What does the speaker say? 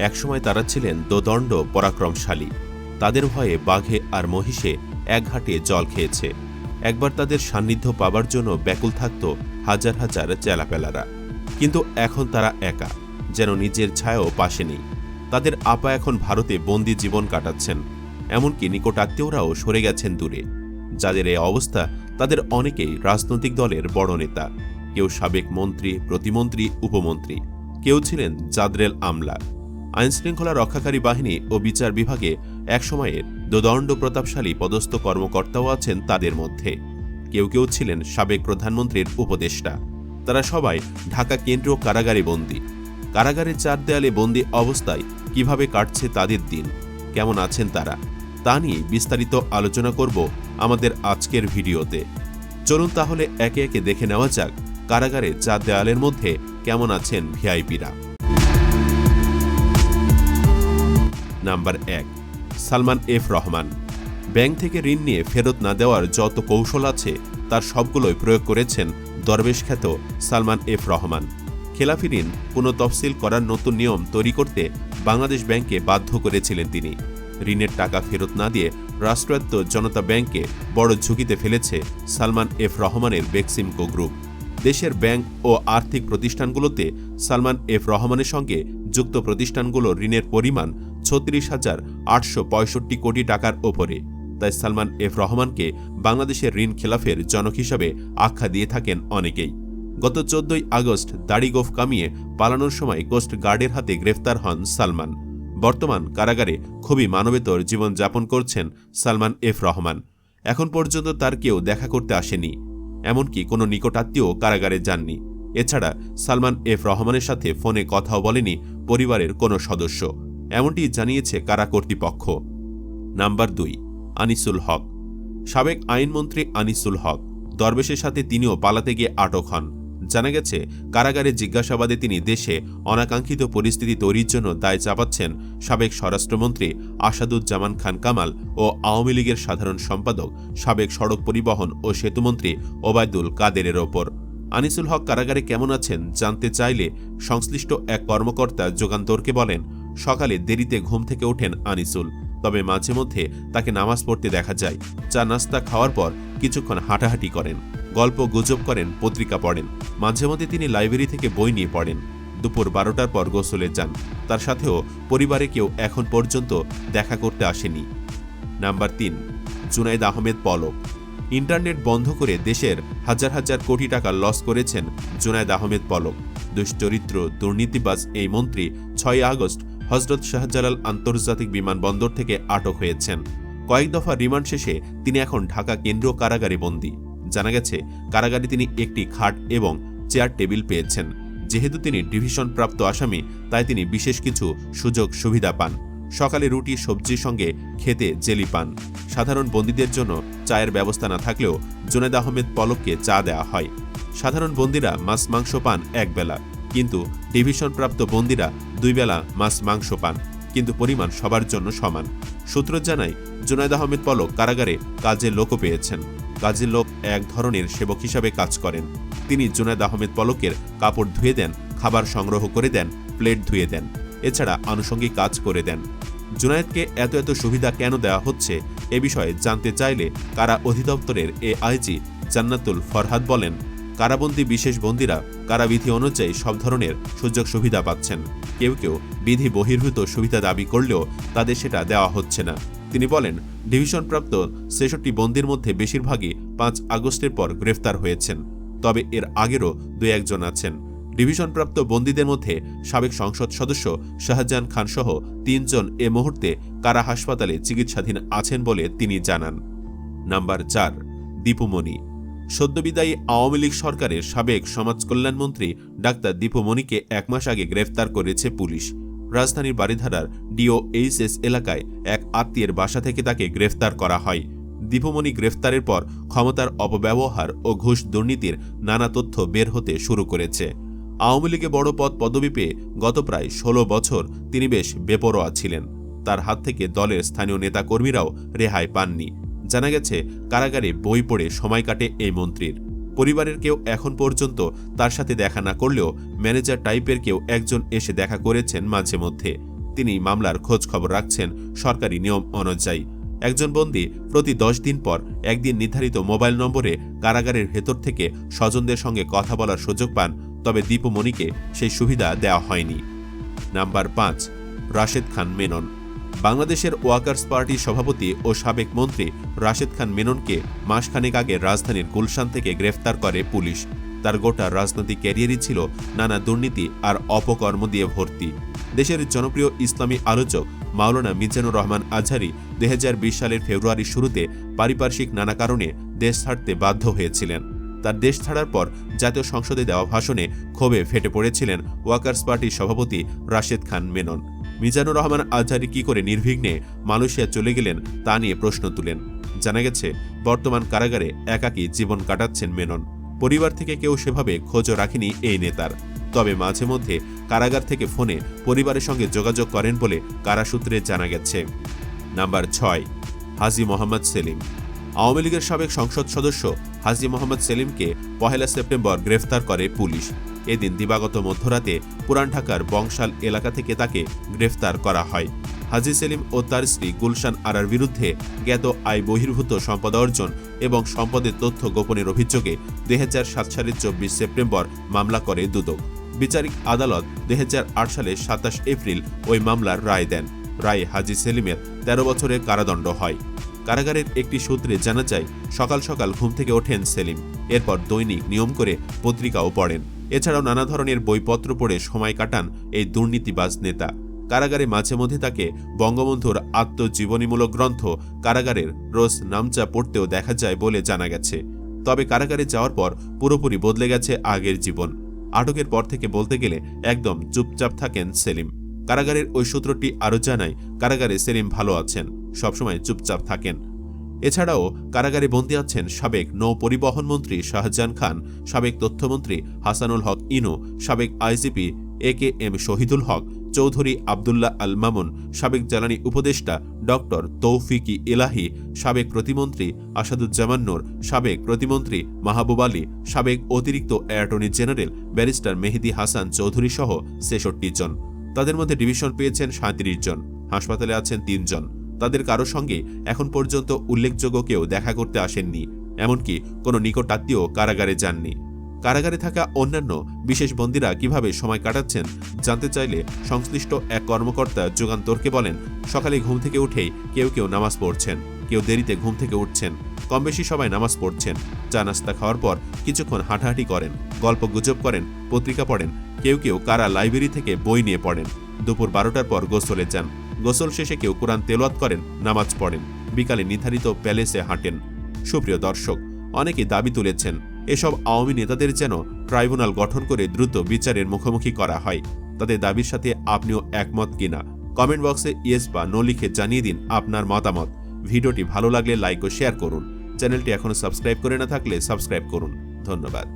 একসময় তারা ছিলেন দোদণ্ড পরাক্রমশালী। তাদের ভয়ে বাঘে আর মহিষে এক ঘাটে জল খেয়েছে। একবার তাদের সান্নিধ্য পাবার জন্য ব্যাকুল থাকত হাজার হাজার চেলাপেলারা। কিন্তু এখন তারা একা, যেন নিজের ছায়াও পাশে নেই। তাদের আপা এখন ভারতে বন্দি জীবন কাটাচ্ছেন। এমনকি নিকটাত্মীয়রাও সরে গেছেন দূরে। যাদের এই অবস্থা তাদের অনেকেই রাজনৈতিক দলের বড় নেতা। কেউ সাবেক মন্ত্রী, প্রতিমন্ত্রী, উপমন্ত্রী, কেউ ছিলেন জাদরেল আমলা। আইনশৃঙ্খলা রক্ষাকারী বাহিনী ও বিচার বিভাগে একসময়ের দোদণ্ড প্রতাপশালী পদস্থ কর্মকর্তাও আছেন তাদের মধ্যে। কেউ কেউ ছিলেন সাবেক প্রধানমন্ত্রীর উপদেষ্টা। তারা সবাই ঢাকা কেন্দ্রীয় কারাগারে বন্দী। কারাগারের চার দেয়ালে বন্দী অবস্থায় কিভাবে কাটছে তাদের দিন, কেমন আছেন তারা, তা নিয়ে বিস্তারিত আলোচনা করব আমাদের আজকের ভিডিওতে। চলুন তাহলে একে একে দেখে নেওয়া যাক কারাগারে চার দেয়ালের মধ্যে কেমন আছেন ভিআইপিরা। Number 1, Salman F Rahman. Bank থেকে ঋণ নিয়ে ফেরত না দেওয়ার যত কৌশল আছে তার সবগুলোই প্রয়োগ করেছেন দরবেশ খ্যাত সালমান এফ রহমান। খেলাফি ঋণ পুনঃতফসিল করার নতুন নিয়ম তৈরি করতে বাংলাদেশ ব্যাংকে বাধ্য করেছিলেন তিনি। ঋণের টাকা ফেরত না দিয়ে রাষ্ট্রায়ত্ত জনতা ব্যাংককে বড় ঝুঁকিতে ফেলেছে সালমান এফ রহমানের বেক্সিমকো গ্রুপ। দেশের ব্যাংক ও আর্থিক প্রতিষ্ঠানগুলোতে সালমান এফ রহমানের সঙ্গে যুক্ত প্রতিষ্ঠানগুলোর ঋণের পরিমাণ 36,865 কোটি টাকার ওপরে। তাই সালমান এফ রহমানকে বাংলাদেশের ঋণ খেলাফের জনক হিসাবে আখ্যা দিয়ে থাকেন অনেকেই। গত 14 আগস্ট দাড়িগোঁফ কামিয়ে পালানোর সময় কোস্ট গার্ডের হাতে গ্রেফতার হন সালমান। বর্তমান কারাগারে খুবই মানবেতর জীবনযাপন করছেন সালমান এফ রহমান। এখন পর্যন্ত তার কেউ দেখা করতে আসেনি, এমনকি কোনো নিকটাত্মীয় কারাগারে যাননি। এছাড়া সালমান এফ রহমানের সাথে ফোনে কথাও বলেনি পরিবারের কোনো সদস্য, এমনটি জানিয়েছে কারা কর্তৃপক্ষ। নাম্বার 2, আনিসুল হক। সাবেক আইনমন্ত্রী আনিসুল হক, দরবেশের সাথে তিনিও পালাতে গিয়ে আটক হন। জানা গেছে কারাগারে জিজ্ঞাসাবাদে তিনি দেশে অনাকাঙ্ক্ষিত পরিস্থিতি তৈরির জন্য দায় চাপাচ্ছেন সাবেক স্বরাষ্ট্রমন্ত্রী আসাদুজ্জামান খান কামাল ও আওয়ামী লীগের সাধারণ সম্পাদক সাবেক সড়ক পরিবহন ও সেতুমন্ত্রী ওবায়দুল কাদেরের ওপর। আনিসুল হক কারাগারে কেমন আছেন জানতে চাইলে সংশ্লিষ্ট এক কর্মকর্তা যুগান্তরকে বলেন, সকালে দেরিতে ঘুম থেকে ওঠেন আনিসুল, তবে মাঝে মধ্যে তাকে নামাজ পড়তে দেখা যায়। চা নাস্তা খাওয়ার পর কিছুক্ষণ হাঁটাহাঁটি করেন, গল্প গুজব করেন, পত্রিকা পড়েন। মাঝে মধ্যে তিনি লাইব্রেরি থেকে বই নিয়ে পড়েন। দুপুর 12টার পর গোসলে যান। তার সাথেও পরিবারে কেউ এখন পর্যন্ত দেখা করতে আসেনি। নাম্বার 3, জুনায়েদ আহমেদ পলক। ইন্টারনেট বন্ধ করে দেশের হাজার হাজার কোটি টাকা লস করেছেন জুনায়েদ আহমেদ পলক। দুশ্চরিত্র দুর্নীতিবাজ এই মন্ত্রী 6 আগস্ট হজরত শাহজালাল আন্তর্জাতিক বিমানবন্দর থেকে আটক হয়েছেন। কয়েক দফা রিমান্ড শেষে তিনি এখন ঢাকা কেন্দ্রীয় কারাগারে বন্দী। জানা গেছে কারাগারে তিনি একটি খাট এবং চেয়ার টেবিল পেয়েছেন। যেহেতু তিনি ডিভিশন প্রাপ্ত আসামি, তাই তিনি বিশেষ কিছু সুযোগ সুবিধা পান। সকালে রুটি সবজির সঙ্গে খেতে জেলি পান। সাধারণ বন্দীদের জন্য চায়ের ব্যবস্থা না থাকলেও জুনায়েদ আহমেদ পলককে চা দেওয়া হয়। সাধারণ বন্দীরা মাছ মাংস পান এক বেলা, কিন্তু ডিভিশন প্রাপ্ত বন্দীরা 2 বেলা মাছ মাংস পান, কিন্তু পরিমাণ সবার জন্য সমান। সূত্র জানায় জুনায়েদ আহমেদ পলক কারাগারে কাজের লোকও পেয়েছেন। কাজের লোক এক ধরনের সেবক হিসাবে কাজ করেন। তিনি জুনায়েদ আহমেদ পলকের কাপড় ধুয়ে দেন, খাবার সংগ্রহ করে দেন, প্লেট ধুয়ে দেন, এছাড়া আনুষঙ্গিক কাজ করে দেন। জুনায়েদকে এত এত সুবিধা কেন দেওয়া হচ্ছে এ বিষয়ে জানতে চাইলে কারা অধিদপ্তরের এআইজি জান্নাতুল ফরহাদ বলেন, কারাবন্দী বিশেষ বন্দীরা কারাবিধি অনুযায়ী সব ধরনের সুযোগ সুবিধা পাচ্ছেন। কেউ কেউ বিধি বহির্ভূত সুবিধা দাবি করলেও তাদের সেটা দেওয়া হচ্ছে না। তিনি বলেন, ডিভিশনপ্রাপ্ত 66 বন্দীর মধ্যে বেশিরভাগই 5 আগস্টের পর গ্রেফতার হয়েছেন, তবে এর আগেরও 2-1 জন আছেন। ডিভিশনপ্রাপ্ত বন্দীদের মধ্যে সাবেক সংসদ সদস্য শাহজাহান খান সহ 3 জন এ মুহূর্তে কারা হাসপাতালে চিকিৎসাধীন আছেন বলে তিনি জানান। নাম্বার 4, দীপুমণি। সদ্যবিদায়ী আওয়ামী লীগ সরকারের সাবেক সমাজ কল্যাণমন্ত্রী ডাক্তার দীপুমণিকে 1 মাস আগে গ্রেফতার করেছে পুলিশ। রাজধানীর বারিধারার DOHS এলাকায় এক আত্মীয়ের বাসা থেকে তাকে গ্রেফতার করা হয়। দীপুমণি গ্রেফতারের পর ক্ষমতার অপব্যবহার ও ঘুষ দুর্নীতির নানা তথ্য বের হতে শুরু করেছে। আওয়ামী লীগে বড় পদ পদবি পেয়ে গত প্রায় 16 বছর তিনি বেশ বেপরোয়া ছিলেন। তার হাত থেকে দলের স্থানীয় নেতাকর্মীরাও রেহাই পাননি। জানা গেছে কারাগারে বই পড়ে সময় কাটে এই মন্ত্রীর। পরিবারের কেউ এখন পর্যন্ত তার সাথে দেখা না করলেও ম্যানেজার টাইপের কেউ একজন এসে দেখা করেছেন মাঝে মধ্যে। তিনি মামলার খোঁজ খবর রাখছেন সরকারি নিয়ম অনুযায়ী। একজন বন্দী প্রতি 10 দিন পর একদিন নির্ধারিত মোবাইল নম্বরে কারাগারের ভেতর থেকে স্বজনদের সঙ্গে কথা বলার সুযোগ পান, তবে দীপু মনিকে সেই সুবিধা দেওয়া হয়নি। নাম্বার 5, রাশেদ খান মেনন। বাংলাদেশের ওয়ার্কার্স পার্টির সভাপতি ও সাবেক মন্ত্রী রাশেদ খান মেননকে মাসখানেক আগে রাজধানীর গুলশান থেকে গ্রেফতার করে পুলিশ। তার গোটা রাজনৈতিক ক্যারিয়ারই ছিল নানা দুর্নীতি আর অপকর্ম দিয়ে ভর্তি। দেশের জনপ্রিয় ইসলামী আলোচক মাওলানা মিজানুর রহমান আজহারি 2020 সালের ফেব্রুয়ারির শুরুতে পারিপার্শ্বিক নানা কারণে দেশ ছাড়তে বাধ্য হয়েছিলেন। তার দেশ ছাড়ার পর জাতীয় সংসদে দেওয়া ভাষণে ক্ষোভে ফেটে পড়েছিলেন ওয়ার্কার্স পার্টির সভাপতি রাশেদ খান মেনন। মিজানুর রহমান আজহারি কি করে নির্বিঘ্নে মালয়েশিয়া চলে গেলেন তা নিয়ে প্রশ্ন তুলেন। জানা গেছে বর্তমান কারাগারে একাকী জীবন কাটাচ্ছেন মেনন। পরিবার থেকে কেউ সেভাবে খোঁজও রাখেনি এই নেতার। তবে মাঝে মধ্যে কারাগার থেকে ফোনে পরিবারের সঙ্গে যোগাযোগ করেন বলে কারাসূত্রে জানা গেছে। নাম্বার 6, হাজী মোহাম্মদ সেলিম। আওয়ামী লীগের সাবেক সংসদ সদস্য হাজী মোহাম্মদ সেলিমকে 1 সেপ্টেম্বর গ্রেফতার করে পুলিশ। এদিন দিবাগত মধ্যরাতে পুরান ঢাকার বংশাল এলাকা থেকে তাকে গ্রেফতার করা হয়। হাজী সেলিম ও তার স্ত্রী গুলশান আরার বিরুদ্ধে জ্ঞাত আয় বহির্ভূত সম্পদ অর্জন এবং সম্পদের তথ্য গোপনের অভিযোগে 2007 সালের 24 সেপ্টেম্বর মামলা করে দুদক। বিচারিক আদালত 2008 সালের 27 এপ্রিল ওই মামলার রায় দেন। রায়ে হাজী সেলিমের 13 বছরের কারাদণ্ড হয়। কারাগারের একটি সূত্রে জানা যায়, সকাল সকাল ঘুম থেকে ওঠেন সেলিম। এরপর দৈনিক নিয়ম করে পত্রিকাও পড়েন। এছাড়াও নানা ধরনের বইপত্র পড়ে সময় কাটান এই দুর্নীতিবাজ নেতা। কারাগারে মাঝে মধ্যে তাকে বঙ্গবন্ধুর আত্মজীবনীমূলক গ্রন্থ কারাগারের রোজ নামচা পড়তেও দেখা যায় বলে জানা গেছে। তবে কারাগারে যাওয়ার পর পুরোপুরি বদলে গেছে আগের জীবন। আটকের পর থেকে বলতে গেলে একদম চুপচাপ থাকেন সেলিম। কারাগারের ওই সূত্রটি আরও জানায়, কারাগারে সেলিম ভালো আছেন, সবসময় চুপচাপ থাকেন। এছাড়াও কারাগারে বন্দী আছেন সাবেক নৌ পরিবহন মন্ত্রী শাহজাহান খান, সাবেক তথ্যমন্ত্রী হাসানুল হক ইনু, সাবেক আইজিপি AKM শহীদুল হক চৌধুরী, আবদুল্লাহ আল মামুন, সাবেক জ্বালানি উপদেষ্টা ডক্টর তৌফিকি ইলাহি, সাবেক প্রতিমন্ত্রী আসাদুজ্জামান নূর, সাবেক প্রতিমন্ত্রী মাহবুব আলী, সাবেক অতিরিক্ত attorney general barrister Mehedi Hasan Chowdhury সহ 66 জন। তাদের মধ্যে ডিভিশন পেয়েছেন 37 জন। হাসপাতালে আছেন 3 জন। তাদের কারো সঙ্গে এখন পর্যন্ত উল্লেখযোগ্য কেউ দেখা করতে আসেননি, এমনকি কোনো নিকটাত্মীয় কারাগারে যাননি। কারাগারে থাকা অন্যান্য বিশেষ বন্দীরা কিভাবে সময় কাটাচ্ছেন জানতে চাইলে সংশ্লিষ্ট এক কর্মকর্তা যুগান্তরকে বলেন, সকালে ঘুম থেকে উঠেই কেউ কেউ নামাজ পড়ছেন, কেউ দেরিতে ঘুম থেকে উঠছেন, কম বেশি সবাই নামাজ পড়ছেন। চা নাস্তা খাওয়ার পর কিছুক্ষণ হাঁটাহাঁটি করেন, গল্প গুজব করেন, পত্রিকা পড়েন, কেউ কেউ কারা লাইব্রেরি থেকে বই নিয়ে পড়েন। দুপুর 12টার পর গোসলে যান। গোসল শেষে কেউ কোরআন তেলাওয়াত করেন, নামাজ পড়েন। বিকালে নির্ধারিত প্যালেসে হাঁটেন। সুপ্রিয় দর্শক, অনেকে দাবি তুলেছেন এসব আওয়ামী নেতাদের যেন ট্রাইব্যুনাল গঠন করে দ্রুত বিচারের মুখোমুখি করা হয়। তাদের দাবির সাথে আপনিও একমত কিনা কমেন্ট বক্সে ইয়েস বা নো লিখে জানিয়ে দিন আপনার মতামত। ভিডিওটি ভালো লাগলে লাইক ও শেয়ার করুন। চ্যানেলটি এখনো সাবস্ক্রাইব করে না থাকলে সাবস্ক্রাইব করুন। ধন্যবাদ।